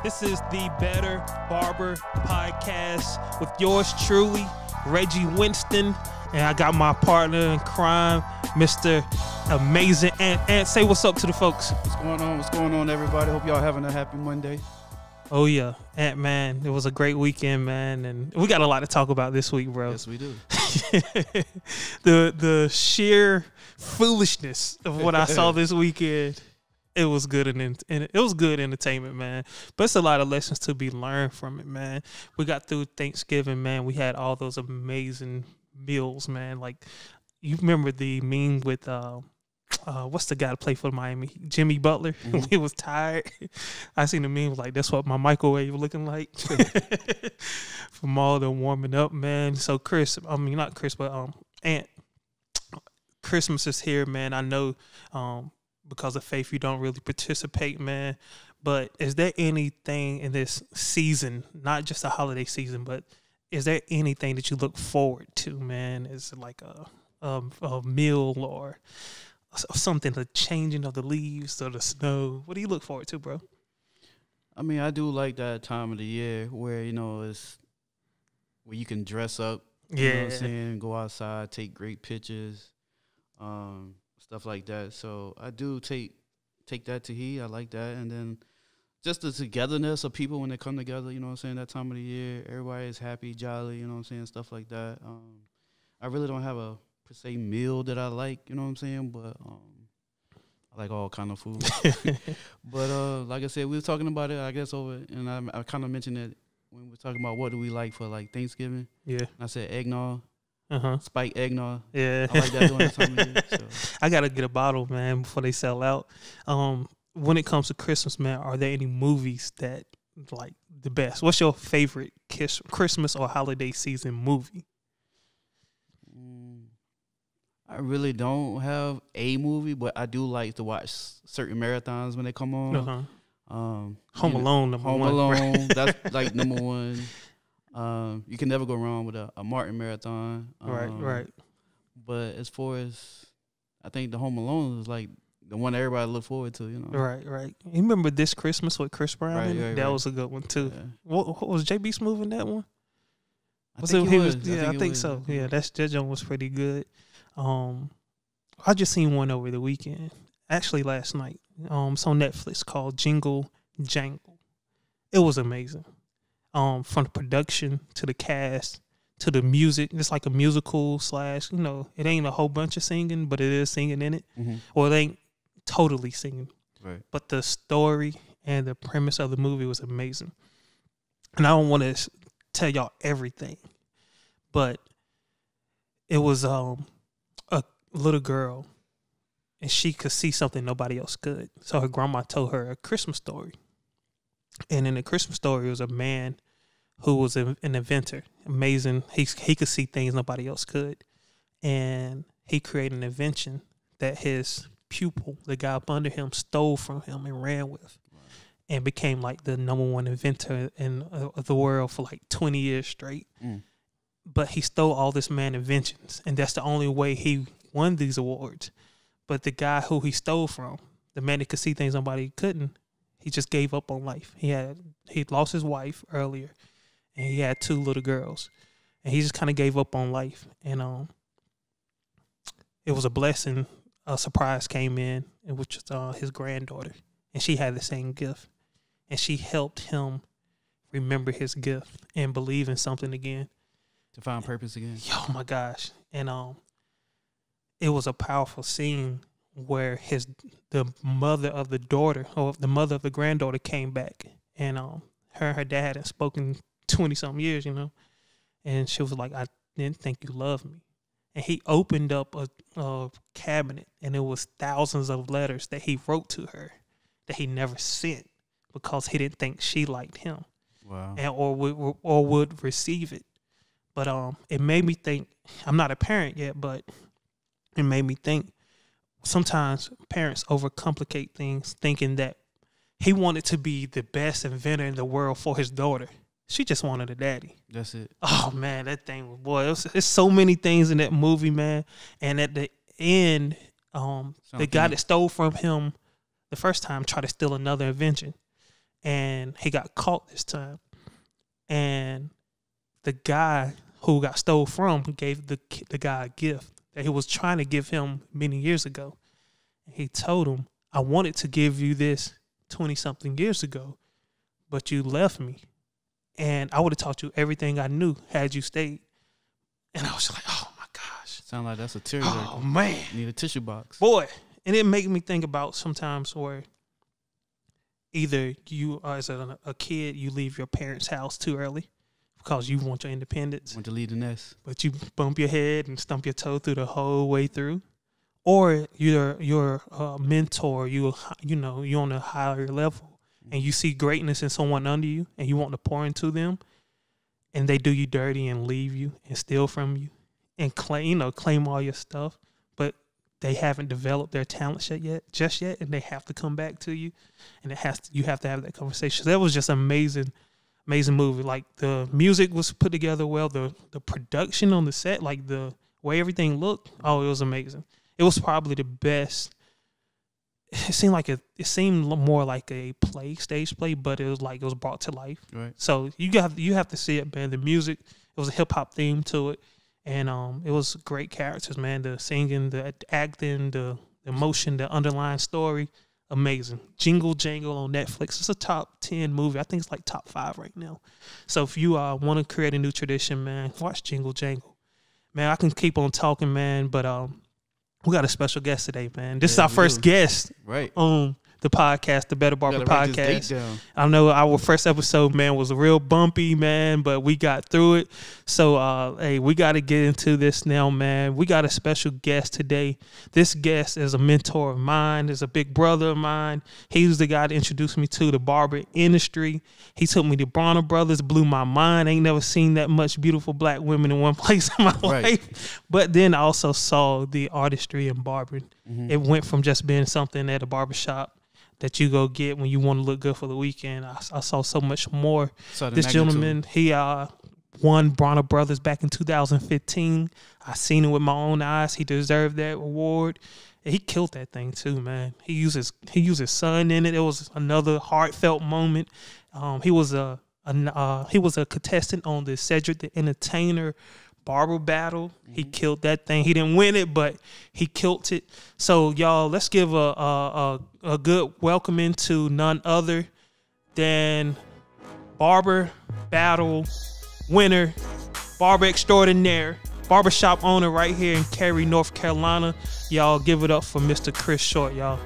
This is the Better Barber Podcast with yours truly, Reggie Winston. And I got my partner in crime, Mr. Amazing Ant. Say what's up to the folks. What's going on? What's going on, everybody? Hope y'all having a happy Monday. Oh, yeah. Ant, man, it was a great weekend, man. And we got a lot to talk about this week, bro. Yes, we do. The sheer foolishness of what I saw this weekend. It was good and it was good entertainment, man. But it's a lot of lessons to be learned from it, man. We got through Thanksgiving, man. We had all those amazing meals, man. Like, you remember the meme with what's the guy that played for Miami? Jimmy Butler. Mm-hmm. He was tired. I seen the meme like, that's what my microwave looking like from all the warming up, man. So not Chris, but Ant. Christmas is here, man. I know because of faith you don't really participate, man. But is there anything in this season, not just a holiday season, but is there anything that you look forward to, man? Is it like a meal or something, the changing of the leaves or the snow? What do you look forward to, bro? I mean, I do like that time of the year where, it's where you can dress up, you know what I'm saying, go outside, take great pictures, stuff like that. So I do take that to heed. I like that. And then just the togetherness of people when they come together, you know what I'm saying, that time of the year, everybody is happy, jolly, you know what I'm saying, stuff like that. I really don't have a per se meal that I like, you know what I'm saying, but I like all kind of food. But like I said, we were talking about it, I guess, and I kind of mentioned it when we were talking about what do we like for like Thanksgiving. Yeah. And I said eggnog. Spiked eggnog. Yeah. I like that during that time of year. So. I gotta get a bottle, man, before they sell out. When it comes to Christmas, man, are there any movies that like the best? What's your favorite Christmas or holiday season movie? I really don't have a movie, but I do like to watch certain marathons when they come on. Home Alone, number one. Home Alone, that's like number one. You can never go wrong with a Martin marathon. Right. But as far as, I think the Home Alone is like the one everybody look forward to, Right. You remember This Christmas with Chris Brown? Right, that was a good one too. Yeah. What was J.B. Smooth in that one? I think so. Yeah, that joint was pretty good. I just seen one over the weekend. Actually, last night. It's on Netflix called Jingle Jangle. It was amazing. From the production to the cast to the music, it's like a musical / it ain't a whole bunch of singing, but it is singing in it. Mm-hmm. Or it ain't totally singing. Right. But the story and the premise of the movie was amazing. And I don't want to tell y'all everything, but it was a little girl, and she could see something nobody else could. So her grandma told her a Christmas story. And in the Christmas story, it was a man who was an inventor. Amazing. He could see things nobody else could. And he created an invention that his pupil, the guy up under him, stole from him and ran with. Wow. And became like the number one inventor in the world for like 20 years straight. Mm. But he stole all this man's inventions. And that's the only way he won these awards. But the guy who he stole from, the man that could see things nobody couldn't, he just gave up on life. He lost his wife earlier, and he had 2 little girls, and he just kind of gave up on life. And it was a blessing. A surprise came in, which was his granddaughter, and she had the same gift, and she helped him remember his gift and believe in something again, to find purpose again. Oh my gosh! And it was a powerful scene where the mother of the daughter, or the mother of the granddaughter, came back, and her and her dad had spoken 20-something years, and she was like, I didn't think you loved me. And he opened up a cabinet, and it was thousands of letters that he wrote to her that he never sent because he didn't think she liked him. Wow. And or would receive it. But it made me think, I'm not a parent yet, but it made me think, sometimes parents overcomplicate things, thinking that he wanted to be the best inventor in the world for his daughter. She just wanted a daddy. That's it. Oh, man, that thing, boy, it's so many things in that movie, man. And at the end, the guy that stole from him the first time tried to steal another invention. and he got caught this time. And the guy who got stole from gave the guy a gift that he was trying to give him many years ago. And he told him, I wanted to give you this 20-something years ago, but you left me. And I would have taught you everything I knew had you stayed. And I was like, oh, my gosh. Sound like that's a tear. Oh, man. You need a tissue box. Boy. And it made me think about sometimes where either you, as a kid, you leave your parents' house too early because you want your independence. Want to leave the nest. But you bump your head and stump your toe through the whole way through. Or you're a mentor, you're on a higher level, and you see greatness in someone under you, and you want to pour into them, and they do you dirty and leave you and steal from you and claim all your stuff, but they haven't developed their talents just yet, and they have to come back to you, and you have to have that conversation. So that was just amazing movie. Like the music was put together well, the production on the set, like the way everything looked, it was amazing. It was probably the best. It seemed more like a stage play, but it was brought to life. Right. So you have to see it, man. The music, it was a hip hop theme to it, and it was great characters, man. The singing, the acting, the emotion, the underlying story, amazing. Jingle Jangle on Netflix. It's a top 10 movie. I think it's like top 5 right now. So if you want to create a new tradition, man, watch Jingle Jangle. Man, I can keep on talking, man, but we got a special guest today, man. This is our first guest on the podcast, the Better Barber podcast. I know our first episode, man, was real bumpy, man, but we got through it. So, hey, we got to get into this now, man. We got a special guest today. This guest is a mentor of mine, is a big brother of mine. He was the guy that introduced me to the barber industry. He took me to Bronner Brothers, blew my mind. I ain't never seen that much beautiful black women in one place in my life. But then I also saw the artistry in barbering. Mm-hmm. It went from just being something at a barbershop that you go get when you want to look good for the weekend. I saw so much more. This gentleman, he won Bronner Brothers back in 2015. I seen it with my own eyes. He deserved that award. He killed that thing too, man. He used his son in it. It was another heartfelt moment. He was a contestant on the Cedric the Entertainer barber battle. He killed that thing. He didn't win it, but he killed it. So y'all, let's give a good welcome into none other than barber battle winner, barber extraordinaire, barbershop owner right here in Cary, North Carolina. Y'all give it up for Mr. Chris Short, y'all.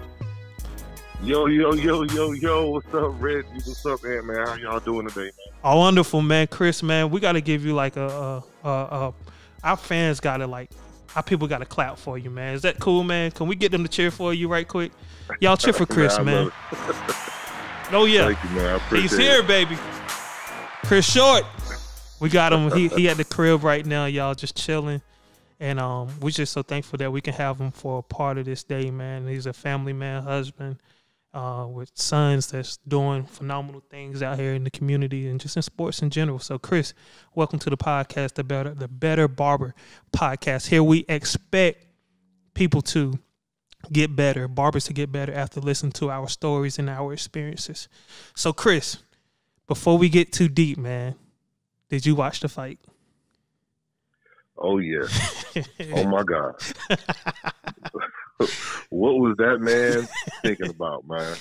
Yo, what's up, Reggie? What's up, man? How y'all doing today, man? Oh, wonderful, man. Chris, man, we got to give you like our fans got to our people got to clap for you, man. Is that cool, man? Can we get them to cheer for you right quick? Y'all cheer for Chris, man. Oh, yeah. Thank you, man. I appreciate He's here, baby. Chris Short. We got him. He at the crib right now, y'all, just chilling. And we're just so thankful that we can have him for a part of this day, man. He's a family man, husband, with sons that's doing phenomenal things out here in the community and just in sports in general. So, Chris, welcome to the podcast, the Better Barber podcast. Here we expect people to get better, barbers to get better after listening to our stories and our experiences. So, Chris, before we get too deep, man, did you watch the fight? Oh, yeah. Oh, my God. What was that man thinking about, man?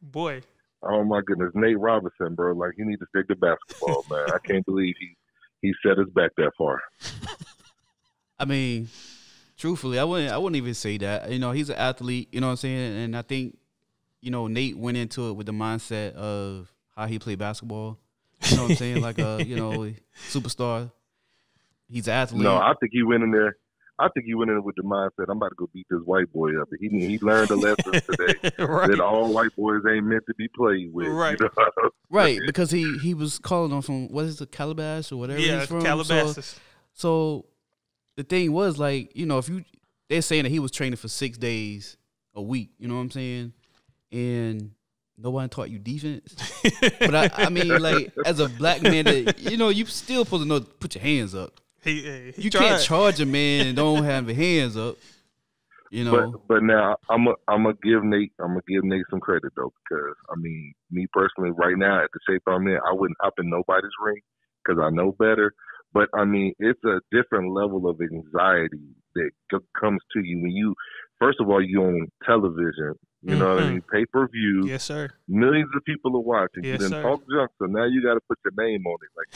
Boy. Oh, my goodness. Nate Robinson, bro. Like, he needs to stick to basketball, man. I can't believe he set us back that far. I mean, truthfully, I wouldn't even say that. You know, he's an athlete, you know what I'm saying? And I think, you know, Nate went into it with the mindset of how he played basketball. You know what I'm saying? Like a, you know, superstar. He's an athlete. No, I think he went in there. With the mindset, I'm about to go beat this white boy up. He learned a lesson today that all white boys ain't meant to be played with. Right. You know? Right, because he was calling on from, what is it, Calabash or whatever he's from? Calabasas. So the thing was, like, you know, they're saying that he was training for 6 days a week, you know what I'm saying? And nobody taught you defense. But I mean, like, as a black man, you know, you still supposed to know to put your hands up. He you can't charge a man and don't have your hands up. You know, but now I'm gonna give Nate some credit though, because I mean, me personally, right now at the shape I'm in, I wouldn't hop in nobody's ring because I know better. But I mean, it's a different level of anxiety that comes to you when you, first of all, you on television. You know what I mean? Pay per view. Yes, sir. Millions of people are watching. Yes, you didn't sir. talk junk, so now you got to put your name on it. Like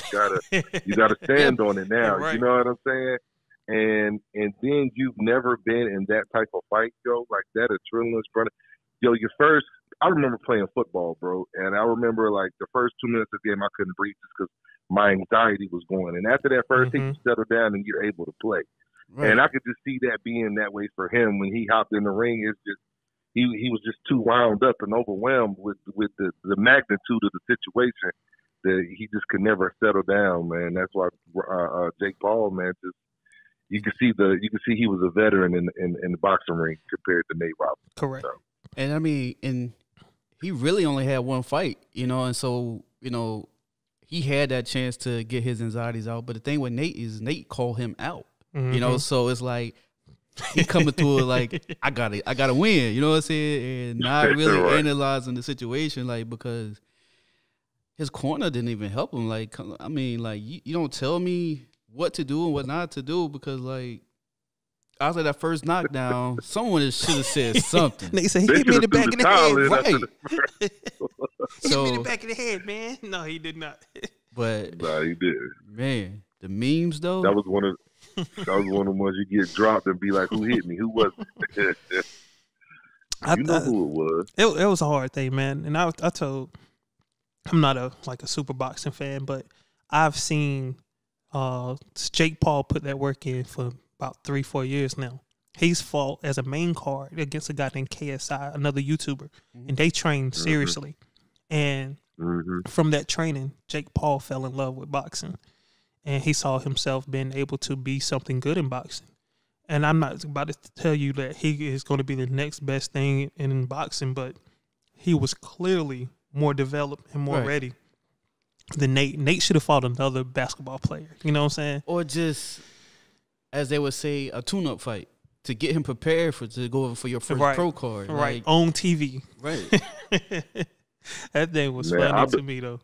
you gotta stand on it now. Right. You know what I'm saying? And then you've never been in that type of fight, yo, like that adrenaline running. Yo, I remember playing football, bro, and I remember like the first 2 minutes of the game I couldn't breathe just because my anxiety was going. And after that first hit, you settle down and you're able to play. Right. And I could just see that being that way for him when he hopped in the ring. It's just he was just too wound up and overwhelmed with the magnitude of the situation that he just could never settle down, man. That's why Jake Paul, man, just you can see he was a veteran in the boxing ring compared to Nate Robinson. Correct. So. And I mean, and he really only had one fight, you know, and so, you know, he had that chance to get his anxieties out. But the thing with Nate is Nate called him out, you know, so it's like he coming to it like, I gotta win, you know what I'm saying? And not really right. analyzing the situation, like, because his corner didn't even help him. Like, I mean, like, you don't tell me what to do and what not to do, because, like, after that first knockdown, someone should have said something. They said he hit me in the back of the head. Right. So, hit me in the back of the head, man. No, he did not. But nah, he did. Man, the memes though. That was one of the ones you get dropped and be like, "Who hit me? Who was it?" You know who it was. It was a hard thing, man. And I told, I'm not a super boxing fan, but I've seen Jake Paul put that work in for about 3-4 years now. He's fought as a main card against a guy named KSI, another YouTuber, and they train seriously. And from that training, Jake Paul fell in love with boxing, and he saw himself being able to be something good in boxing. And I'm not about to tell you that he is going to be the next best thing in boxing, but he was clearly more developed and more ready than Nate. Nate should have fought another basketball player. You know what I'm saying? Or just, as they would say, a tune-up fight to get him prepared to go for your first pro card. Right, on TV. Right. That thing was funny to me, though.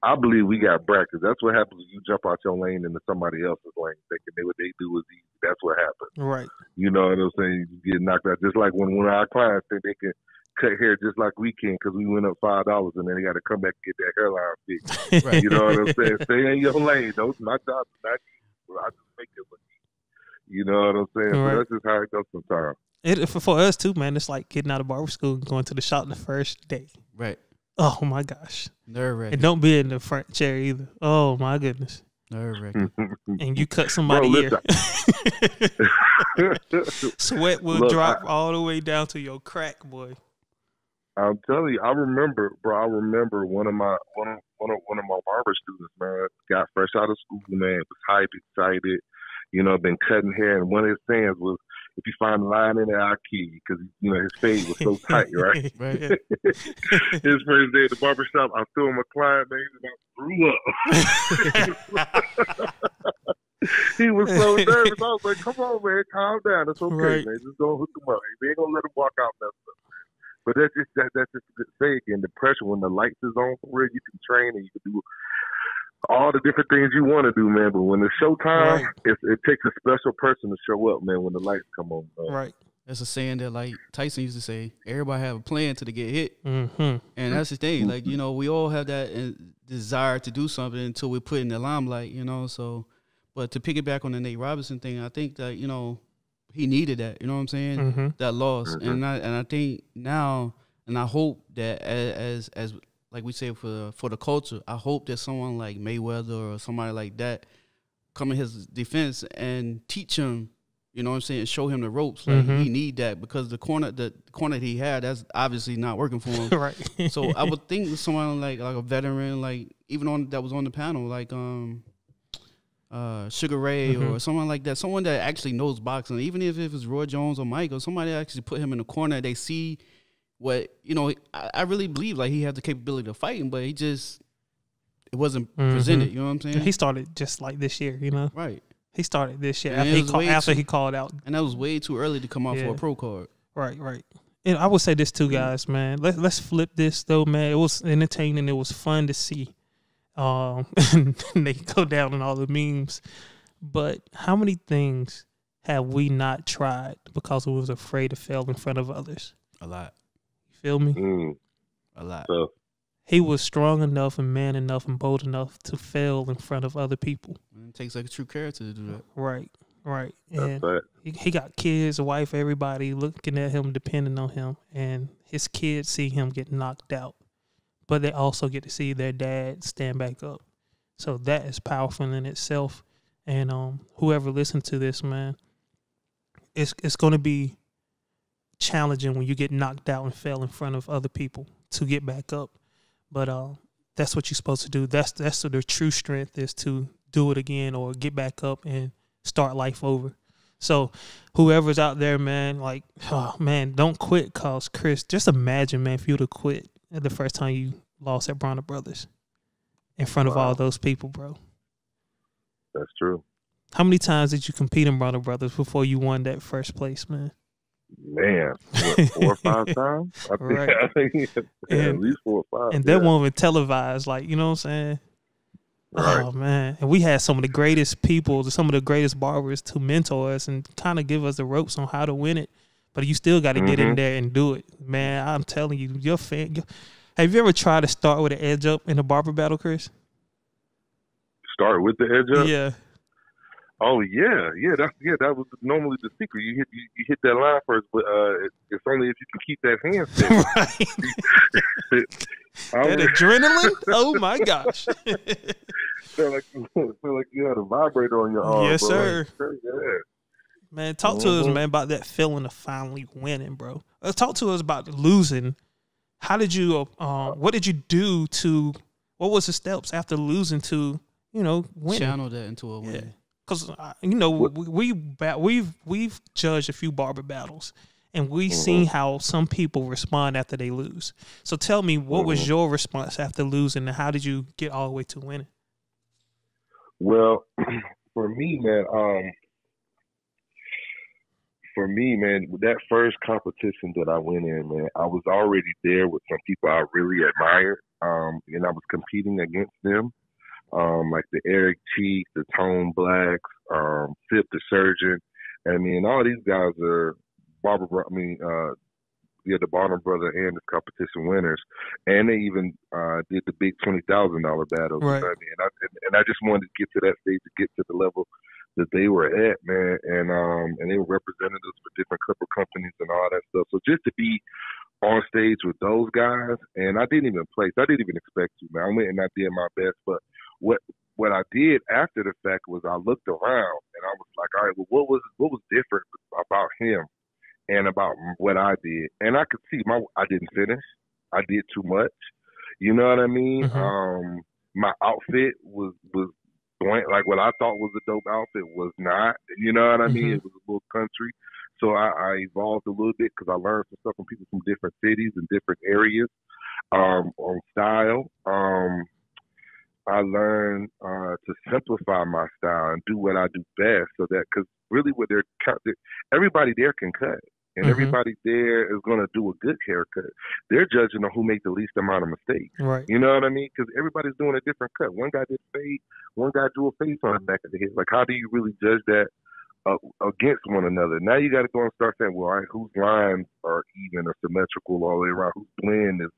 I believe we got brackets. That's what happens when you jump out your lane into somebody else's lane, thinking what they do is easy. That's what happens. Right. You know what I'm saying? You get knocked out. Just like when our clients think they can cut hair just like we can because we went up $5 and then they got to come back and get that hairline fixed. Right. You know what I'm saying? Stay in your lane. Those my job is not easy. I just make it look easy. You know what I'm saying? Right. So that's just how it goes sometimes. For us, too, man, it's like getting out of barber school and going to the shop the first day. Right. Oh, my gosh. Nerve-wracking. And don't be in the front chair either. Oh, my goodness. Nerve-wracking. And you cut somebody's ear. Sweat will drop all the way down to your crack, boy. I'm telling you, I remember one of my barber students, man, got fresh out of school, man, was hype, excited, you know, been cutting hair, and one of his sayings was, if you find a line in there, I'll kill you, because, you know, his fade was so tight, right? Right. His first day at the barbershop, I threw him a client, man, he about threw up. He was so nervous. I was like, come on, man, calm down. It's okay, man. Just don't hook him up. We ain't going to let him walk out messed up. But that's just a good thing. And the pressure, when the lights is on for real, you can train and you can do all the different things you want to do, man. But when it's showtime, it takes a special person to show up, man, when the lights come on. Man. Right. That's a saying that, like, Tyson used to say, everybody have a plan till they get hit. And that's the thing. Like, you know, we all have that desire to do something until we put in the limelight, you know. So, but to piggyback on the Nate Robinson thing, I think that, you know, he needed that, you know what I'm saying? That loss. And I think now, and I hope that as like we say for the culture, I hope that someone like Mayweather or somebody like that come in his defense and teach him, you know what I'm saying, show him the ropes. Like he need that, because the corner that he had, that's obviously not working for him. Right. So I would think someone like a veteran, like even that was on the panel, like Sugar Ray or someone like that, someone that actually knows boxing, even if it's Roy Jones or Mike or somebody actually put him in the corner, they see what, you know, I really believe like he had the capability of fighting, but it wasn't presented, you know what I'm saying? He started just like this year, you know? Right. He started this year And after he called out. And that was way too early to come out for a pro card. Right. And I would say this too, guys, man. Let's flip this though, man. It was entertaining. It was fun to see. And they go down in all the memes. But how many things have we not tried because we was afraid to fail in front of others? A lot. You feel me? A lot. So, he was strong enough and man enough and bold enough to fail in front of other people. It takes like a true character to do that. Right. And right. he got kids, a wife, everybody looking at him, depending on him. And his kids see him get knocked out. But they also get to see their dad stand back up. So that is powerful in itself. And whoever listened to this, man, it's going to be challenging when you get knocked out and fail in front of other people to get back up. But that's what you're supposed to do. That's the true strength, is to do it again or get back up and start life over. So whoever's out there, man, like, oh, man, don't quit. Cause Chris, just imagine, man, if you would have quit the first time you lost at Bronner Brothers in front of all those people, bro. That's true. How many times did you compete in Bronner Brothers before you won that first place, man? Man, what, 4 or 5 times? I think at least 4 or 5. And that one was televised, like, you know what I'm saying? Right. Oh, man. And we had some of the greatest people, some of the greatest barbers to mentor us and kind of give us the ropes on how to win it. But you still got to get in there and do it. Man, I'm telling you, have you ever tried to start with an edge up in a barber battle, Chris? Start with the edge up? Yeah. Oh yeah. That was normally the secret. You hit that line first, but it's only if you can keep that hand steady. Right. That adrenaline? Oh my gosh! feel like you had a vibrator on your arm. Yes, bro. sir. Like, yeah. Man, talk to us, man, about that feeling of finally winning, bro. Talk to us about losing. How did you? What did you do to? What was the steps after losing to? Winning. Channel that into a win. Yeah. Because we've judged a few barber battles, and we've seen how some people respond after they lose. So tell me, what was your response after losing, and how did you get all the way to winning? Well, for me, man, that first competition that I went in, man, I was already there with some people I really admired, and I was competing against them. Like the Eric Cheek, the Tone Blacks, Sip the Surgeon. I mean, all these guys are the Barber Brother and the competition winners, and they even did the big $20,000 battles. Right. You know what I mean? And I just wanted to get to that stage, to get to the level that they were at, man. And they were representatives for different couple companies and all that stuff. So just to be on stage with those guys, and I didn't even place. I didn't even expect to, man. I went and I did my best, but what I did after the fact was I looked around and I was like, all right, well, what was different about him and about what I did? And I could see I didn't finish. I did too much. You know what I mean? Mm-hmm. My outfit was blank. Like what I thought was a dope outfit was not. You know what I mean? It was a little country. So I evolved a little bit because I learned some stuff from people from different cities and different areas on style. I learned to simplify my style and do what I do best, so that, because really everybody there can cut, and everybody there is going to do a good haircut. They're judging on who made the least amount of mistakes. Right. You know what I mean? Because everybody's doing a different cut. One guy did fade, one guy drew a face on the back of the head. Like, how do you really judge that against one another? Now you got to go and start saying, well, all right, whose lines are even or symmetrical all the way around? Whose blend is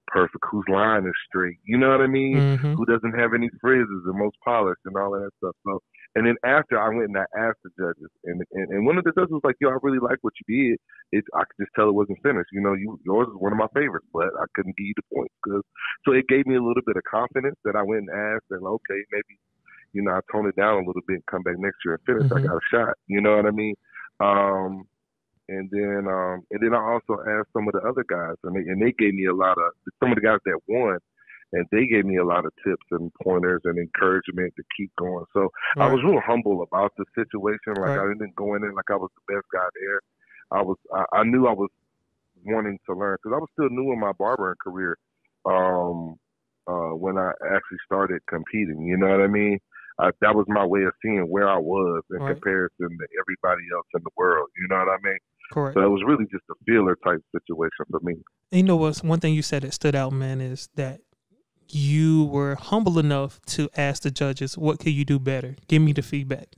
perfect? Whose line is straight? You know what I mean? Who doesn't have any frizzes and most polished and all of that stuff. So, and then after I went and I asked the judges, and one of the judges was like, "Yo, I really like what you did. I could just tell it wasn't finished. You know, yours is one of my favorites, but I couldn't give you the points." So it gave me a little bit of confidence that I went and asked, and okay, maybe, I tone it down a little bit and come back next year and finish. I got a shot. You know what I mean? And then I also asked some of the other guys, and they gave me some of the guys that won, and they gave me a lot of tips and pointers and encouragement to keep going. So I was real humble about the situation. Like, I didn't go in there like I was the best guy there. I knew I was wanting to learn, because I was still new in my barbering career when I actually started competing. You know what I mean? that was my way of seeing where I was in Right. comparison to everybody else in the world. You know what I mean? Correct. So it was really just a feeler type situation for me. And you know what? One thing you said that stood out, man, is that you were humble enough to ask the judges, what could you do better? Give me the feedback.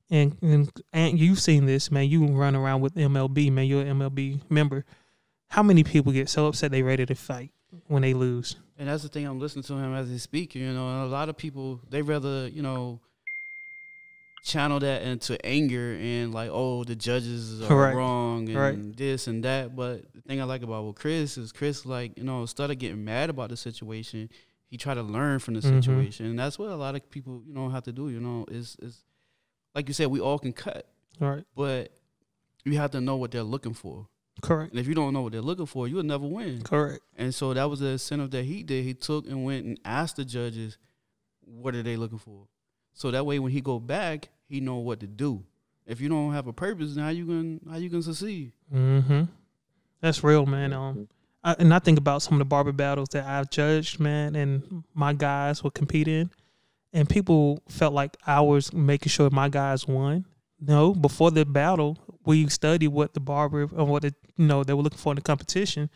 And you've seen this, man. You run around with MLB, man. You're an MLB member. How many people get so upset they ready to fight when they lose? And that's the thing, I'm listening to him as he's speaking, and a lot of people, they rather, channel that into anger and like, oh, the judges are Right. wrong and Right. this and that. But the thing I like about Chris is like, instead of getting mad about the situation, he tried to learn from the situation. And that's what a lot of people, have to do, is like you said, we all can cut. Right. But you have to know what they're looking for. Correct. And if you don't know what they're looking for, you'll never win. Correct. And so that was the incentive that he did. He took and went and asked the judges, what are they looking for? So that way when he go back, he know what to do. If you don't have a purpose, then how you gonna succeed? Mm-hmm. That's real, man. I think about some of the barber battles that I've judged, man, and my guys were competing, and people felt like I was making sure my guys won. No, before the battle, we studied what the barber or what they were looking for in the competition,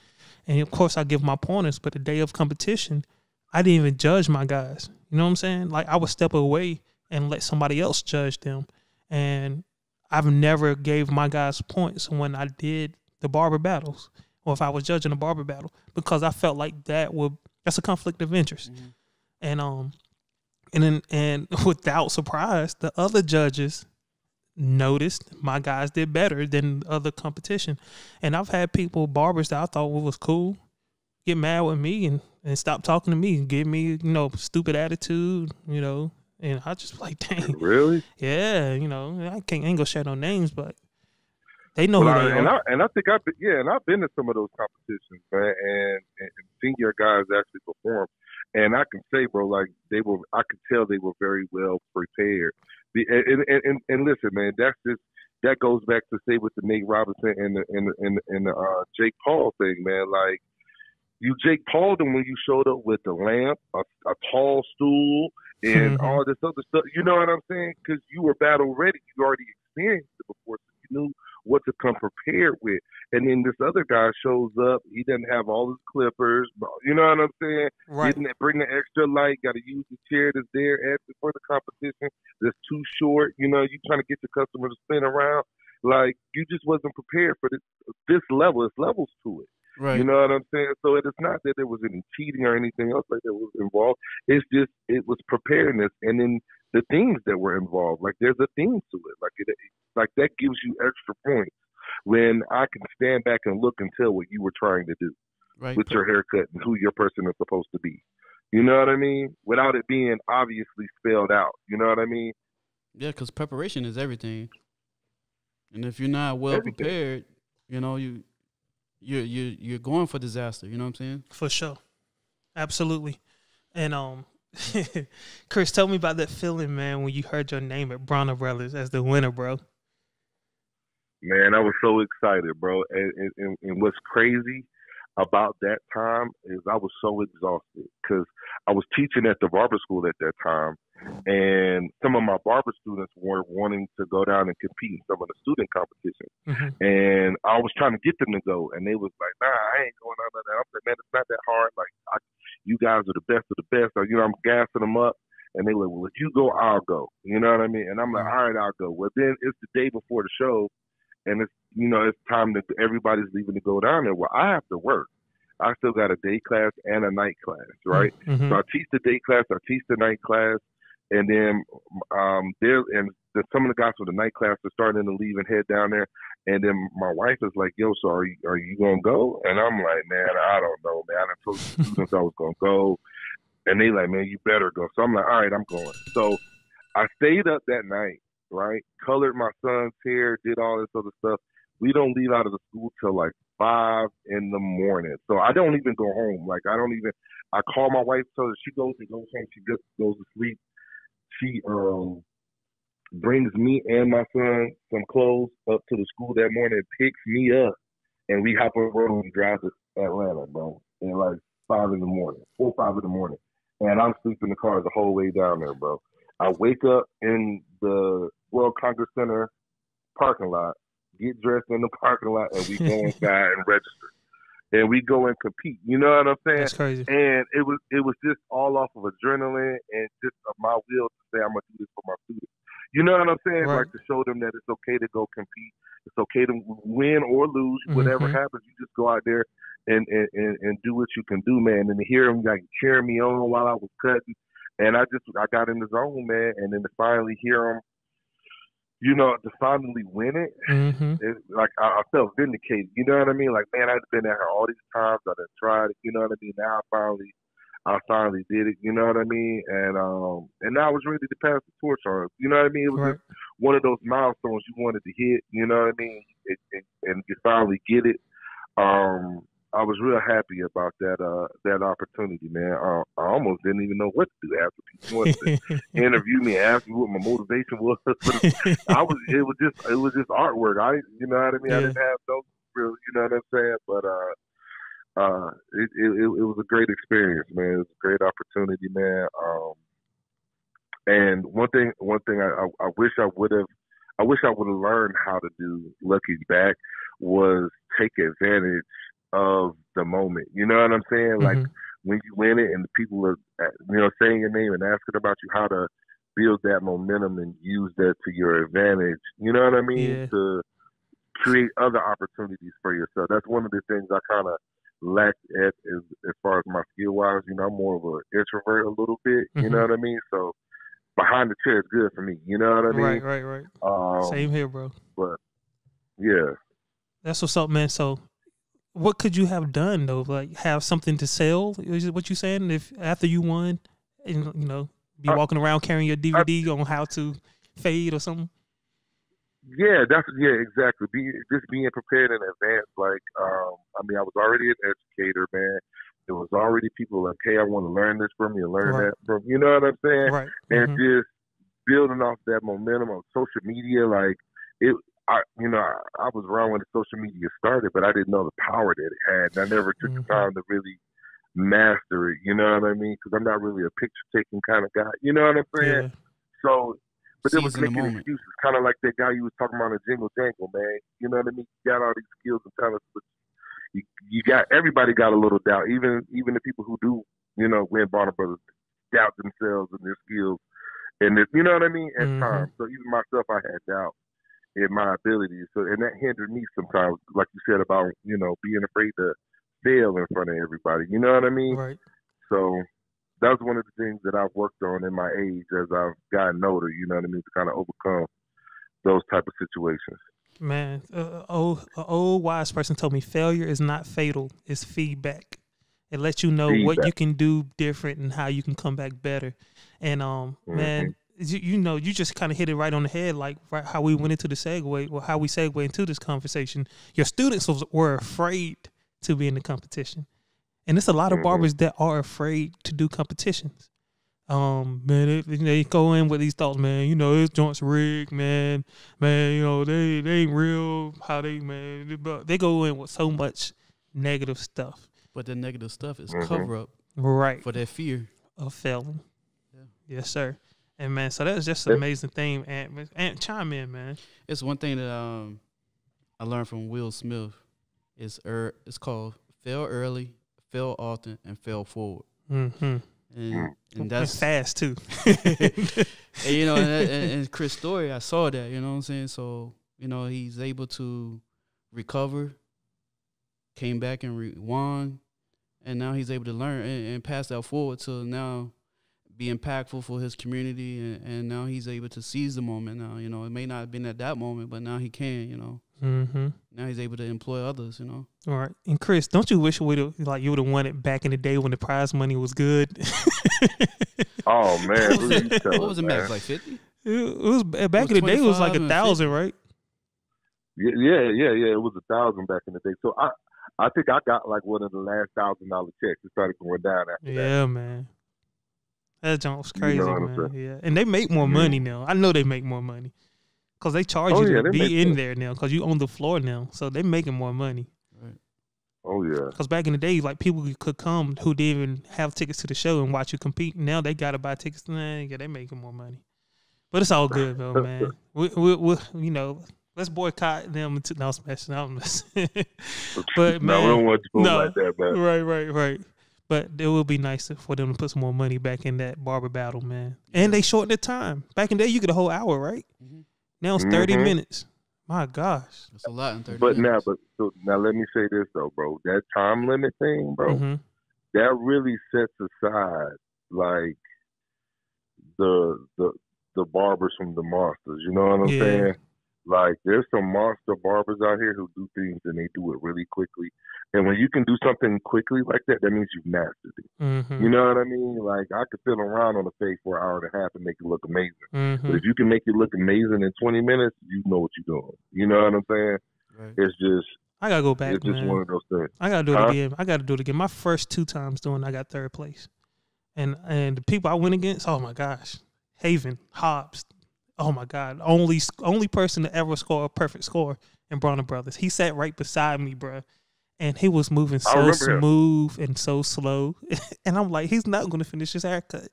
and of course I give my pointers. But the day of competition, I didn't even judge my guys. You know what I'm saying? Like I would step away and let somebody else judge them, and I've never gave my guys points when I did the barber battles, or if I was judging a barber battle, because I felt like that's a conflict of interest. And without surprise, the other judges noticed my guys did better than the other competition. And I've had barbers that I thought was cool, get mad with me and stop talking to me and give me, stupid attitude, and I just like, dang. Really? Yeah, I ain't gonna share no names, but they know who they are. And I think I've been to some of those competitions, man, and seen your guys actually perform. And I can say, bro, like I could tell they were very well prepared. And listen, man, that goes back to say with the Nate Robinson and the Jake Paul thing, man. Like you Jake Paul them when you showed up with a lamp, a tall stool, and all this other stuff. You know what I'm saying? Because you were battle ready. You already experienced it before, so you knew what to come prepared with. And then this other guy shows up. He doesn't have all his clippers. You know what I'm saying? Right. Didn't bring the extra light. Got to use the chair that's there for the competition. That's too short. You trying to get your customer to spin around. Like you just wasn't prepared for this level. It's levels to it. Right. You know what I'm saying? So it's not that there was any cheating or anything else like that was involved. It's just it was preparedness, and then the themes that were involved. Like there's a theme to it. Like that gives you extra points when I can stand back and look and tell what you were trying to do with your haircut and who your person is supposed to be. You know what I mean? Without it being obviously spelled out. You know what I mean? Yeah, because preparation is everything. And if you're not well prepared, you're going for disaster. You know what I'm saying? For sure, absolutely. And Chris, tell me about that feeling, man, when you heard your name at Bronner Brothers as the winner, bro. Man, I was so excited, bro. And what's crazy about that time is I was so exhausted because I was teaching at the barber school at that time, and some of my barber students were wanting to go down and compete in some of the student competitions. And I was trying to get them to go, and they was like, nah, I ain't going out of that. I'm like, man, it's not that hard. Like, you guys are the best of the best. Or, I'm gassing them up. And they were like, well, if you go, I'll go. You know what I mean? And I'm like, all right, I'll go. Well, then it's the day before the show, and it's time that everybody's leaving to go down there. Well, I have to work. I still got a day class and a night class, right? So I teach the day class, I teach the night class, and then some of the guys from the night class are starting to leave and head down there. And then my wife is like, yo, so are you gonna go? And I'm like, man, I don't know, man. I told the students I was gonna go, and they like, man, you better go. So I'm like, all right, I'm going. So I stayed up that night, right? Colored my son's hair, did all this other stuff. We don't leave out of the school till like 5 a.m. So I don't even go home. Like I call my wife so that she goes home, she just goes to sleep. She brings me and my son some clothes up to the school that morning, picks me up, and we hop on the road and drive to Atlanta, bro. And like 4 or 5 in the morning. And I'm sleeping in the car the whole way down there, bro. I wake up in the World Congress Center parking lot, get dressed in the parking lot, and we go inside and register. And we go and compete. You know what I'm saying? That's crazy. And it was just all off of adrenaline and just of my will to say I'm gonna do this for my students. You know what I'm saying? Right. Like to show them that it's okay to go compete. It's okay to win or lose. Whatever happens, you just go out there and do what you can do, man. And to hear them like cheering me on while I was cutting, and I got in the zone, man. And then to finally hear them, you know, to finally win it, it's like I felt vindicated. You know what I mean? Like, man, I've been at her all these times. I done tried it. You know what I mean? Now I finally did it. You know what I mean? And now I was ready to pass the torch on her. You know what I mean? It was just one of those milestones you wanted to hit. You know what I mean? And you finally get it. I was real happy about that opportunity, man. I almost didn't even know what to do after people wanted to interview me and ask me what my motivation was. It was just artwork. You know what I mean? I didn't have those real, you know what I'm saying? But it was a great experience, man. It was a great opportunity, man. And one thing I wish I would have learned how to do looking back was take advantage of the moment. You know what I'm saying? Like when you win it and the people are, you know, saying your name and asking about you, how to build that momentum and use that to your advantage. You know what I mean? Yeah. To create other opportunities for yourself. That's one of the things I kind of lacked at as far as my skill wise. You know, I'm more of an introvert a little bit. You know what I mean? So behind the chair is good for me. You know what I mean? Right. Same here, bro. But yeah, that's what's up, man. So, what could you have done though? Like have something to sell? Is what you saying? If after you won, and you know, be walking around carrying your DVD on how to fade or something? Yeah, exactly. Just being prepared in advance. Like, I mean, I was already an educator, man. There was already people like, hey, I want to learn this from you, learn that from you. You know what I'm saying? Right. And just building off that momentum on social media, like it. I was around when the social media started, but I didn't know the power that it had. And I never took the time to really master it. You know what I mean? Because I'm not really a picture-taking kind of guy. You know what I'm saying? Yeah. So, but they was making excuses, kind of like that guy you was talking about in Jingle Jangle, man. You know what I mean? You got all these skills and talents, but you got everybody got a little doubt. Even the people who do, you know, win Barber Brothers doubt themselves and their skills, and you know what I mean? At times, so even myself, I had doubt in my abilities. So, and that hindered me sometimes, like you said about, you know, being afraid to fail in front of everybody. You know what I mean? Right. So that was one of the things that I've worked on in my age as I've gotten older, you know what I mean, to kind of overcome those type of situations. Man, an old wise person told me failure is not fatal, it's feedback. It lets you know what you can do different and how you can come back better. And, man, you know, you just kind of hit it right on the head, like how we went into the segue, or how we segue into this conversation. Your students were afraid to be in the competition. And there's a lot of barbers that are afraid to do competitions. Man, they go in with these thoughts, man, you know, this joint's rigged, man, you know, they ain't real, how they go in with so much negative stuff. But the negative stuff is cover up for their fear of failing. Yeah. Yes, sir. And man, so that's just an amazing thing. And chime in, man. It's one thing that I learned from Will Smith. It's called fail early, fail often, and fail forward. And that's fast too. And you know, and Chris' story, I saw that. You know what I'm saying? So you know, he's able to recover, came back and won, and now he's able to learn and pass that forward to now be impactful for his community, and now he's able to seize the moment. Now, you know, it may not have been at that moment, but now he can, you know. Now he's able to employ others, you know. All right. And Chris, don't you wish you would have won it back in the day when the prize money was good? Oh man, what was the max, like 50? It was back in the day. It was like 1,000, right? Yeah. It was 1,000 back in the day. So I think I got like one of the last $1,000 checks. It started going down after that. Yeah, man. That junk was crazy, man. Yeah, and they make more money now. I know they make more money because they charge you to be in there now because you own the floor now. So they making more money. Right. Oh yeah. Because back in the day, like people could come who didn't even have tickets to the show and watch you compete. Now they gotta buy tickets. Yeah, they making more money. But it's all good though, man. We you know, let's boycott them until no smashing. I'm but man, no, we don't want you no, like that, man. right. But it would be nice for them to put some more money back in that barber battle, man. And they shortened the time. Back in the day, you get a whole hour, right? Mm-hmm. Now it's 30 minutes. My gosh, that's a lot in 30 but minutes. Now let me say this though, bro. That time limit thing, bro, that really sets aside like the barbers from the monsters. You know what I'm saying? Like, there's some monster barbers out here who do things and they do it really quickly. And when you can do something quickly like that, that means you've mastered it. You know what I mean? Like, I could fiddle around on a face for an hour and a half and make it look amazing. But if you can make it look amazing in 20 minutes, you know what you're doing. You know what I'm saying? Right. It's just, I gotta go back. It's just one of those things. I gotta do it again. My first 2 times doing, I got 3rd place, and the people I went against, oh my gosh, Haven, Hobbs, oh my God, only person to ever score a perfect score in Bronner Brothers. He sat right beside me, bro, and he was moving so smooth and so slow, and I'm like, he's not gonna finish his haircut.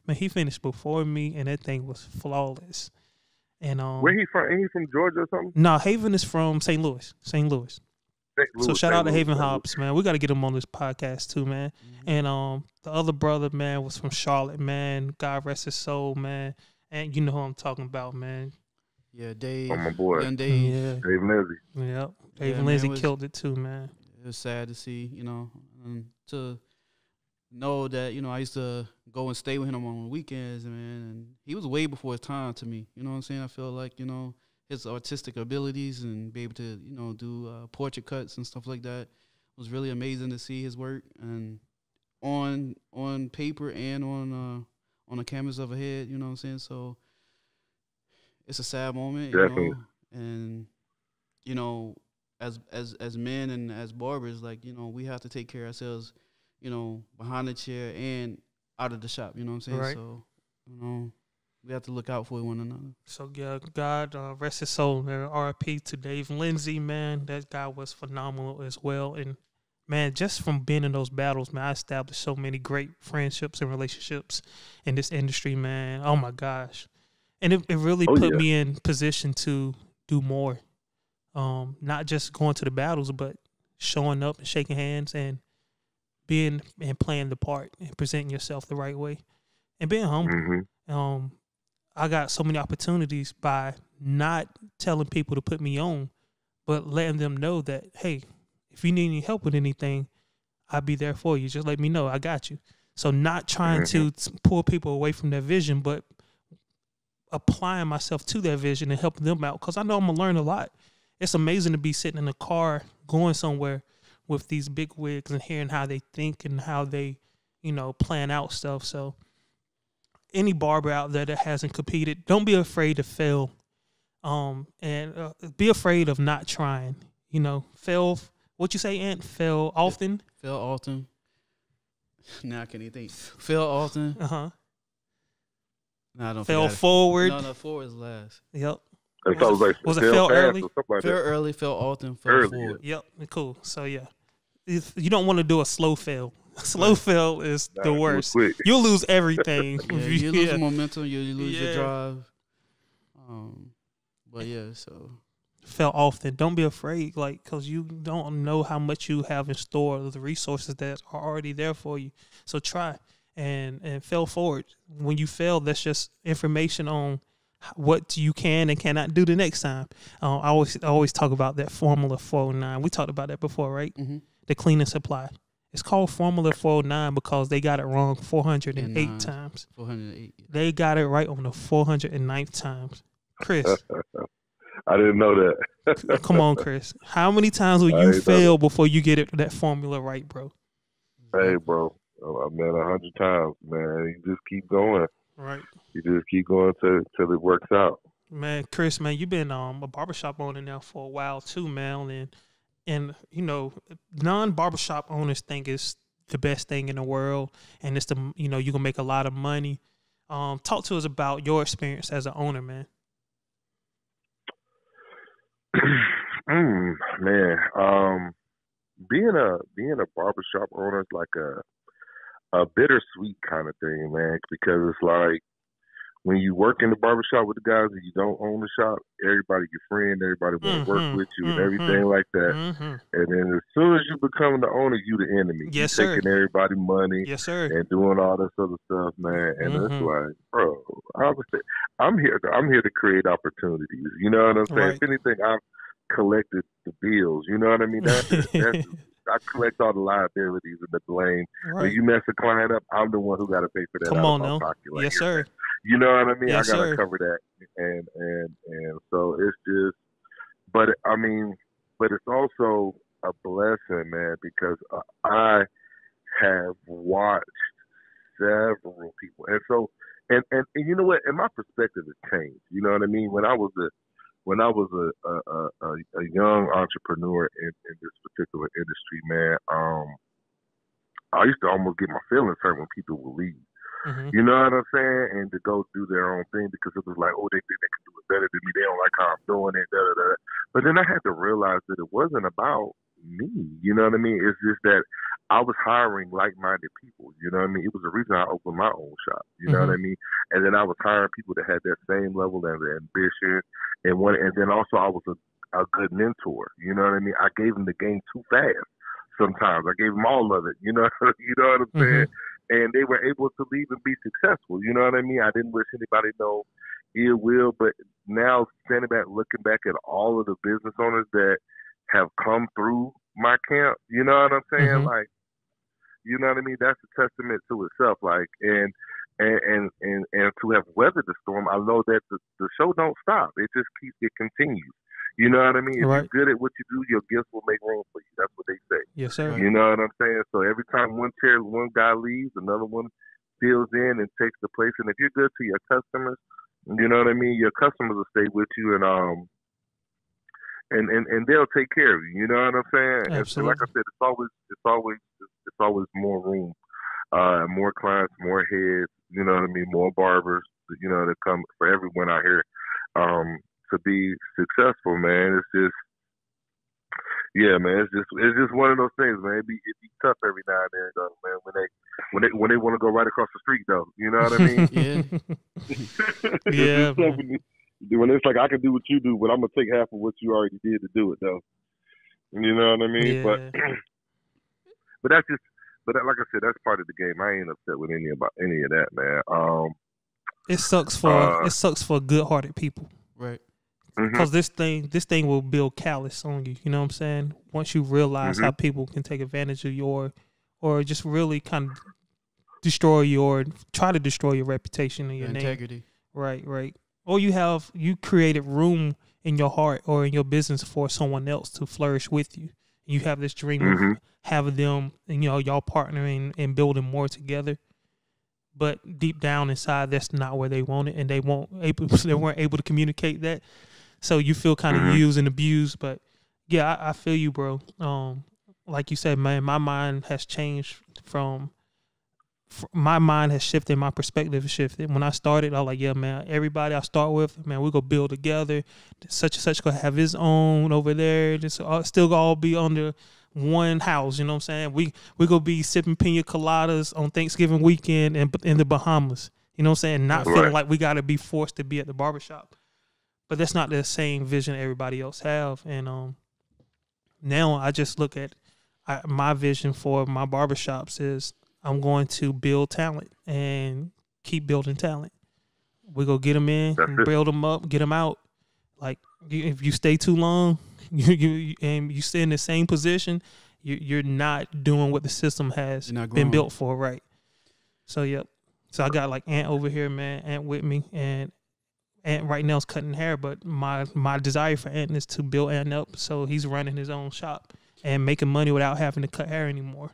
Man, he finished before me, and that thing was flawless. And where he from? Ain't he from Georgia or something? No, Haven is from St. Louis. So shout out to Haven Hobbs, man. We got to get him on this podcast too, man. And the other brother, man, was from Charlotte, man. God rest his soul, man. And you know who I'm talking about, man. Yeah, Dave. Oh, my boy. And Dave. Dave Lindsay. Yep. Dave Lindsay killed it too, man. It was sad to see, you know, and to know that, you know, I used to go and stay with him on the weekends, man. And he was way before his time to me. You know what I'm saying? I feel like, you know, his artistic abilities and be able to, you know, do portrait cuts and stuff like that. It was really amazing to see his work, and on paper and on the canvas of a head, you know what I'm saying? So it's a sad moment, you know, and, you know, as men and as barbers, like, you know, we have to take care of ourselves, you know, behind the chair and out of the shop, you know what I'm saying? Right. So, you know, we have to look out for one another. So, yeah, God rest his soul, man. R.I.P. to Dave Lindsay, man. That guy was phenomenal as well. And, man, just from being in those battles, man, I established so many great friendships and relationships in this industry, man. Oh, my gosh. And it really put me in position to do more. Not just going to the battles, but showing up and shaking hands and being and playing the part and presenting yourself the right way and being humble. I got so many opportunities by not telling people to put me on, but letting them know that, hey, if you need any help with anything, I'll be there for you. Just let me know. I got you. So not trying to pull people away from their vision, but applying myself to their vision and helping them out, because I know I'm going to learn a lot. It's amazing to be sitting in a car going somewhere with these big wigs and hearing how they think and how they, you know, plan out stuff. So any barber out there that hasn't competed, don't be afraid to fail, and be afraid of not trying. You know, fail. What you say, Ant? Fail often. Fail often. Now I can't even think. Fail often. No, I don't. Fail forward. No, forward is last. Yep. Was it fail early? Fail early. Fail often. Fail forward. Yep. Cool. So yeah, if you don't want to do a slow fail. Slow fail is the worst. You'll lose everything. You lose momentum. You lose your drive. But yeah, so fail often. Don't be afraid, like, because you don't know how much you have in store, the resources that are already there for you. So try and fail forward. When you fail, that's just information on what you can and cannot do the next time. I always talk about that Formula 409. We talked about that before, right? The clean and supply. It's called Formula 409 because they got it wrong 408 times. 408. They got it right on the 409th times. Chris. I didn't know that. Come on, Chris. How many times will you fail before you get that formula right, bro? Hey, bro. Man, 100 times, man. You just keep going. Right. You just keep going till it works out. Man, Chris, man, you've been a barbershop owner now for a while too, man. And you know, non-barbershop owners think it's the best thing in the world, and it's you can make a lot of money. Talk to us about your experience as an owner, man. Man, being a barbershop owner is like a bittersweet kind of thing, man, because it's like when you work in the barbershop with the guys and you don't own the shop, everybody your friend, everybody want to work with you and everything like that. And then as soon as you become the owner, you the enemy. Yes, you sir. taking everybody money. Yes, sir. And doing all this other stuff, man. And it's like, bro, I'm here to create opportunities. You know what I'm saying? Right. If anything, I've collected the bills. You know what I mean? I collect all the liabilities and the blame. Right. When you mess a client up, I'm the one who got to pay for that. Come on now. Pocket. Like, yes, sir. You know what I mean? Yes, I got to sir. cover that. And so it's just, but I mean, but it's also a blessing, man, because I have watched several people, and so and you know what? And my perspective has changed. You know what I mean? When I was a young entrepreneur in this particular industry, man, I used to almost get my feelings hurt when people would leave. You know what I'm saying? And to go do their own thing because it was like, oh, they think they can do it better than me. They don't like how I'm doing it. Da, da, da. But then I had to realize that it wasn't about me. You know what I mean? It's just that I was hiring like-minded people. You know what I mean? It was the reason I opened my own shop. You know what I mean? And then I was hiring people that had that same level of ambition. And then also I was a good mentor. You know what I mean? I gave them the game too fast. Sometimes I gave them all of it. You know what I'm saying? And they were able to leave and be successful. You know what I mean? I didn't wish anybody no ill will, but now standing back, looking back at all of the business owners that have come through my camp, you know what I'm saying? Like, you know what I mean? That's a testament to itself. Like, and to have weathered the storm, I know that the show don't stop. It continues. You know what I mean? If you're good at what you do, your gifts will make room for you. That's what they say. Yes, sir. You know what I'm saying? So every time one guy leaves, another one fills in and takes the place. And if you're good to your customers, you know what I mean? Your customers will stay with you and they'll take care of you. You know what I'm saying? And like I said, it's always more room, more clients, more heads. You know what I mean? More barbers. You know, that come for everyone out here. To be successful, man, it's just, yeah, man, it's just one of those things, man. It be tough every now and then, though, man. When they want to go right across the street, though, you know what I mean? Yeah. When it's like I can do what you do, but I'm gonna take half of what you already did to do it, though. You know what I mean? Yeah. But that's just, like I said, that's part of the game. I ain't upset with any of that, man. It sucks for good-hearted people. Right. Because this thing will build callous on you. You know what I'm saying? Once you realize how people can take advantage of or just really kind of try to destroy your reputation and your integrity. Name. Right. Or you created room in your heart or in your business for someone else to flourish with you. You have this dream of having them, and y'all partnering and building more together. But deep down inside, that's not where they want it, and they weren't able to communicate that. So you feel kind of used and abused. But yeah, I feel you, bro. Like you said, man, my mind has changed my mind has shifted, my perspective has shifted. When I started, I was like, yeah, man, everybody I start with, man, we're going to build together. Such and such going to have his own over there. Just still going to all be under one house, you know what I'm saying? We're going to be sipping pina coladas on Thanksgiving weekend in the Bahamas. You know what I'm saying? Not feeling like we got to be forced to be at the barbershop. But that's not the same vision everybody else have. And now I just look at my vision for my barbershops is I'm going to build talent and keep building talent. We're going to get them in, build them up, get them out. Like, if you stay too long, you stay in the same position, you're not doing what the system has been built for, right? So, yep. So, I got, like, Ant over here, man, Ant with me, and Ant right now is cutting hair, but my desire for Ant is to build Ant up so he's running his own shop and making money without having to cut hair anymore.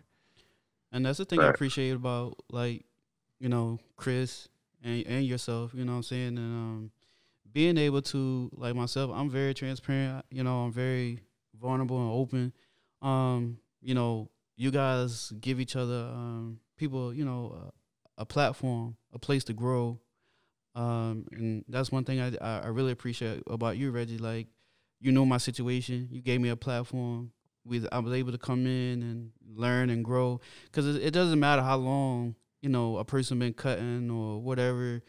And that's the thing I appreciate about, like, Chris and yourself, you know what I'm saying? And being able to, like myself, I'm very transparent, I'm very vulnerable and open. You guys give each other, people, a platform, a place to grow. And that's one thing I really appreciate about you, Reggie. Like, you know my situation. You gave me a platform. I was able to come in and learn and grow, because it doesn't matter how long a person been cutting or whatever.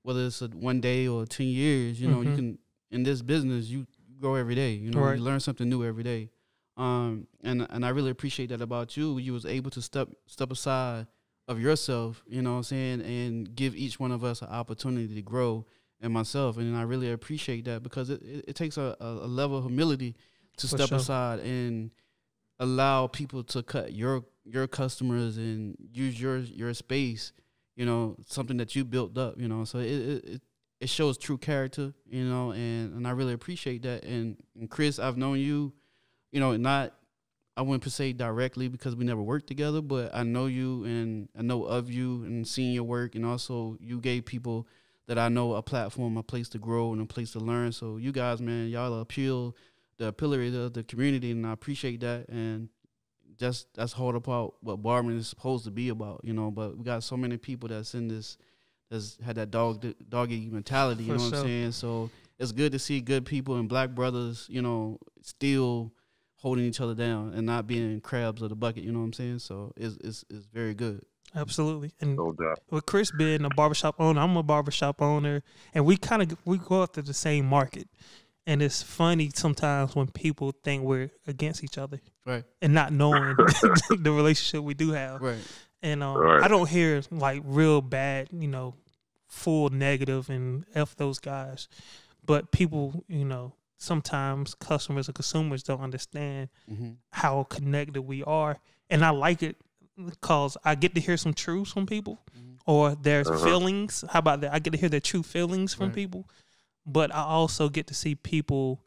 whether it's 1 day or 10 years, you know, you can, in this business, you grow every day, you know, you learn something new every day. And I really appreciate that about you. You was able to step aside of yourself, you know what I'm saying, and give each one of us an opportunity to grow, and myself. And I really appreciate that, because it takes a level of humility to step aside and allow people to cut your customers and use your space, you know, something that you built up, you know. So it shows true character, you know, and I really appreciate that. And Chris, I've known you, you know, I wouldn't per se directly because we never worked together, but I know you and I know of you and seen your work, and also you gave people that I know a platform, a place to grow, and a place to learn. So you guys, man, y'all the pillar of the community, and I appreciate that. And that's hard about what barbering is supposed to be about, you know. But we got so many people that's in this, that's had that doggy mentality, you know what I'm saying? So it's good to see good people and black brothers, you know, still holding each other down and not being crabs of the bucket, you know what I'm saying? So it's very good. Absolutely. And with Chris being a barbershop owner, I'm a barbershop owner, and we go after the same market. And it's funny sometimes when people think we're against each other, right? And not knowing the relationship we do have, right? And I don't hear like real bad, you know, full negative and F those guys, but people, you know, sometimes customers or consumers don't understand how connected we are. And I like it because I get to hear some truths from people, or there's feelings. How about that? I get to hear their true feelings from people. But I also get to see people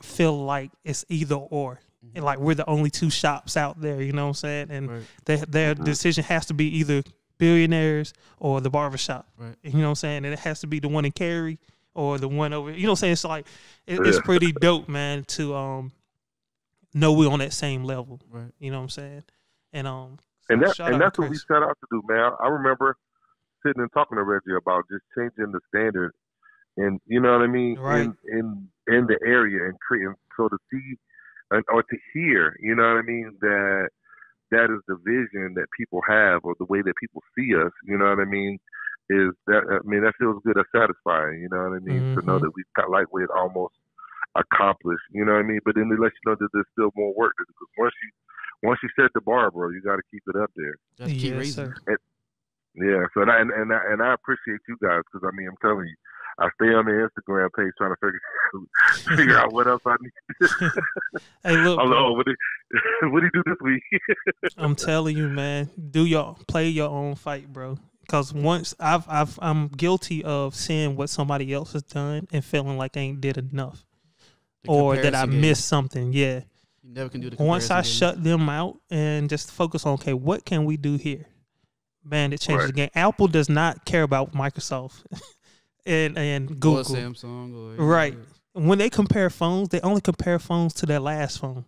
feel like it's either or. And like we're the only two shops out there, you know what I'm saying? And their decision has to be either billionaires or the barbershop. Right. You know what I'm saying? And it has to be the one in Cary or the one over, you know what I'm saying? It's like, it's pretty dope, man, to know we're on that same level. Right. You know what I'm saying? And that's what we set out to do, man. I remember sitting and talking to Reggie about just changing the standard, and you know what I mean, in the area, and creating, so to see or to hear, you know what I mean, that is the vision that people have, or the way that people see us, you know what I mean, is that, I mean, that feels good, that's satisfying, you know what I mean, to know that we've got lightweight almost accomplished, you know what I mean, but then they let you know that there's still more work, because once you set the bar, bro, you got to keep it up there. That's key reason. Yeah, so I appreciate you guys, because I mean, I'm telling you, I stay on the Instagram page trying to figure out what else I need. Hey, look, what do you do this week? I'm telling you, man, play your own fight, bro. Because once I'm guilty of seeing what somebody else has done and feeling like I ain't did enough, or that I missed something. Yeah, you never can do the comparison. Once I shut them out and just focus on, okay, what can we do here? Man, it changes the game. Apple does not care about Microsoft and Google. Or Samsung. Right. When they compare phones, they only compare phones to their last phone.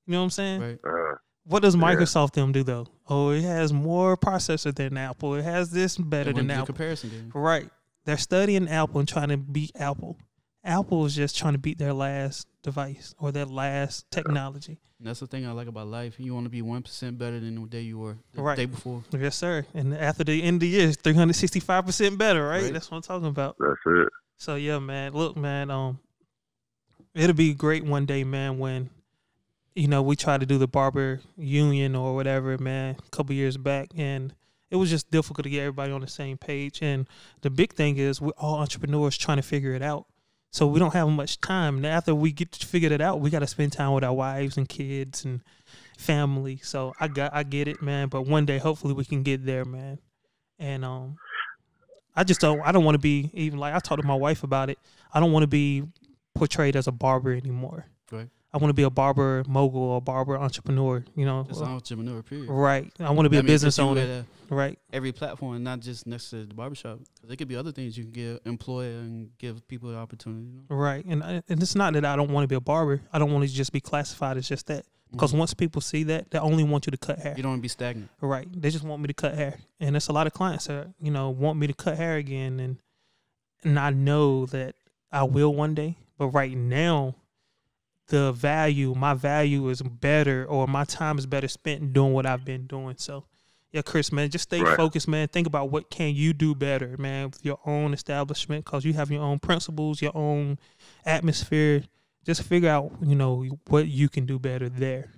You know what I'm saying? Right. What does Microsoft them do, though? Oh, it has more processor than Apple. It has this better than Apple. Comparison game. Right. They're studying Apple and trying to beat Apple. Apple is just trying to beat their last device or their last technology. And that's the thing I like about life. You want to be 1% better than the day you were the day before. Yes, sir. And after the end of the year, it's 365% better, right? That's what I'm talking about. That's it. So, yeah, man. Look, man, it'll be great one day, man, when, you know, we tried to do the barber union or whatever, man, a couple years back. And it was just difficult to get everybody on the same page. And the big thing is we're all entrepreneurs trying to figure it out. So we don't have much time. And after we get to figure it out, we got to spend time with our wives and kids and family. So I get it, man. But one day, hopefully, we can get there, man. And I don't want to be, even like I talked to my wife about it, I don't want to be portrayed as a barber anymore. Right. I want to be a barber mogul or a barber entrepreneur, you know. Just an entrepreneur, period. Right. I want to be a business owner. Right. Every platform, not just next to the barbershop. There could be other things you can employ and give people the opportunity. You know? Right. And it's not that I don't want to be a barber. I don't want to just be classified as just that. Because once people see that, they only want you to cut hair. You don't want to be stagnant. Right. They just want me to cut hair. And there's a lot of clients that, you know, want me to cut hair again. And I know that I will one day. But right now, my value is better, or my time is better spent doing what I've been doing. So, Yeah, Chris, man, just stay focused, man. Think about what can you do better, man, with your own establishment, because you have your own principles, your own atmosphere. Just figure out, you know, what you can do better there,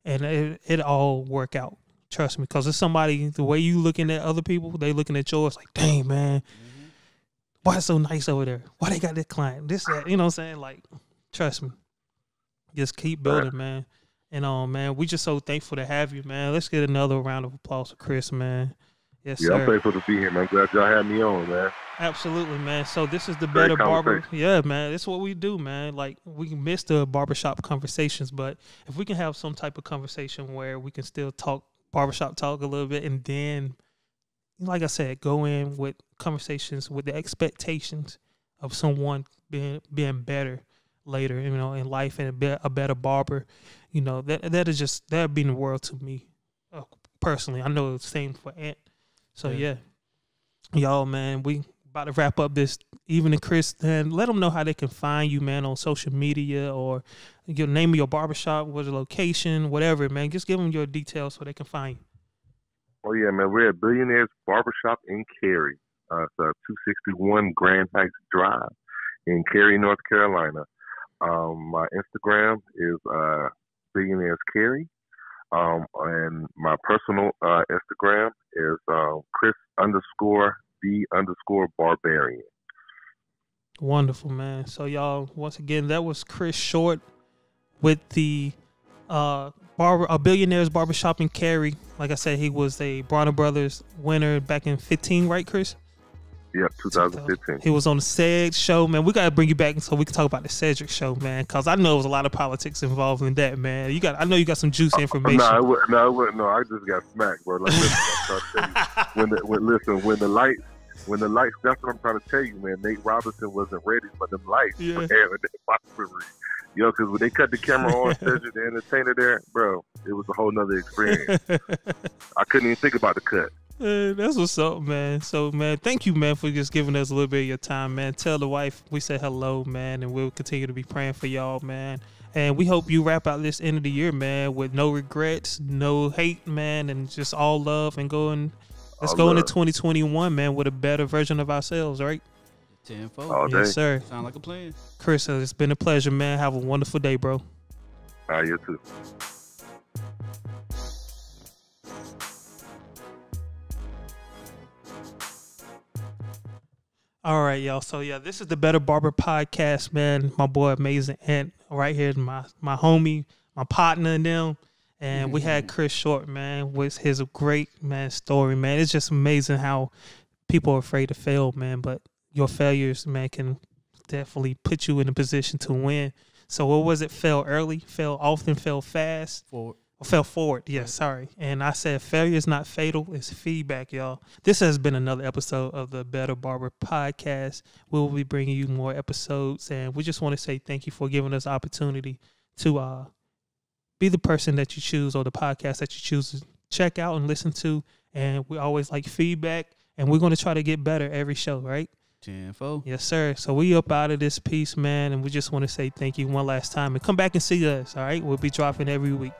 and it all work out. Trust me, because it's somebody, the way you looking at other people, they looking at yours like, dang, man, why it's so nice over there? Why they got that client? This, that, you know what I'm saying? Like, trust me. Just keep building, man. And man, we just so thankful to have you, man. Let's get another round of applause for Chris, man. Yes, sir. I'm thankful to be here, man. Glad y'all had me on, man. Absolutely, man. So this is the Better Barber. Yeah, man. That's what we do, man. Like, we can miss the barbershop conversations, but if we can have some type of conversation where we can still talk barbershop talk a little bit, and then, like I said, go in with conversations with the expectations of someone being better later, you know, in life, and a better barber, you know, that'd be the world to me, personally. I know it's the same for Ant. So yeah, y'all, man, we about to wrap up this evening, Chris, and let them know how they can find you, man, on social media, or your name of your barbershop, what's the location, whatever, man. Just give them your details so they can find you. Oh yeah, man, we're at Billionaires Barbershop in Cary. It's 261 Grand Heights Drive in Cary, North Carolina. My Instagram is Billionaires Cary, and my personal Instagram is Chris_the_Barbarian. Wonderful, man. So y'all, once again, that was Chris Short with the Billionaires Barbershop in Cary. Like I said, he was a Bronner Brothers winner back in 2015, right, Chris? Yep, 2015. He was on the Cedric show, man. We got to bring you back so we can talk about the Cedric show, man, because I know there was a lot of politics involved in that, man. I know you got some juicy information. No, I just got smacked, bro. Like, listen, I'm trying to tell you, when the lights, that's what I'm trying to tell you, man. Nate Robinson wasn't ready for them lights. Yeah. Yo, because when they cut the camera on Cedric the Entertainer there, bro, it was a whole nother experience. I couldn't even think about the cut. That's what's up, man. So, man, thank you, man, for just giving us a little bit of your time, man. Tell the wife we said hello, man, and we'll continue to be praying for y'all, man. And we hope you wrap out this end of the year, man, with no regrets, no hate, man, and just all love, and let's go into 2021, man, with a better version of ourselves, right? 10-4. Yes, sir. Sound like a plan. Chris, it's been a pleasure, man. Have a wonderful day, bro. You too. All right, y'all. So, yeah, this is the Better Barber Podcast, man. My boy, Amazing Ant, right here, my homie, my partner and them. And we had Chris Short, man, with his great, man, story, man. It's just amazing how people are afraid to fail, man. But your failures, man, can definitely put you in a position to win. So what was it? Fail early, fail often, fail fast. Fell forward. Yes, sorry. And I said failure is not fatal. It's feedback, y'all. This has been another episode of the Better Barber Podcast. We'll be bringing you more episodes. And we just want to say thank you for giving us the opportunity to be the person that you choose, or the podcast that you choose to check out and listen to. And we always like feedback. And we're going to try to get better every show, right? 10-4. Yes, sir. So we up out of this piece, man. And we just want to say thank you one last time. And come back and see us, all right? We'll be dropping every week.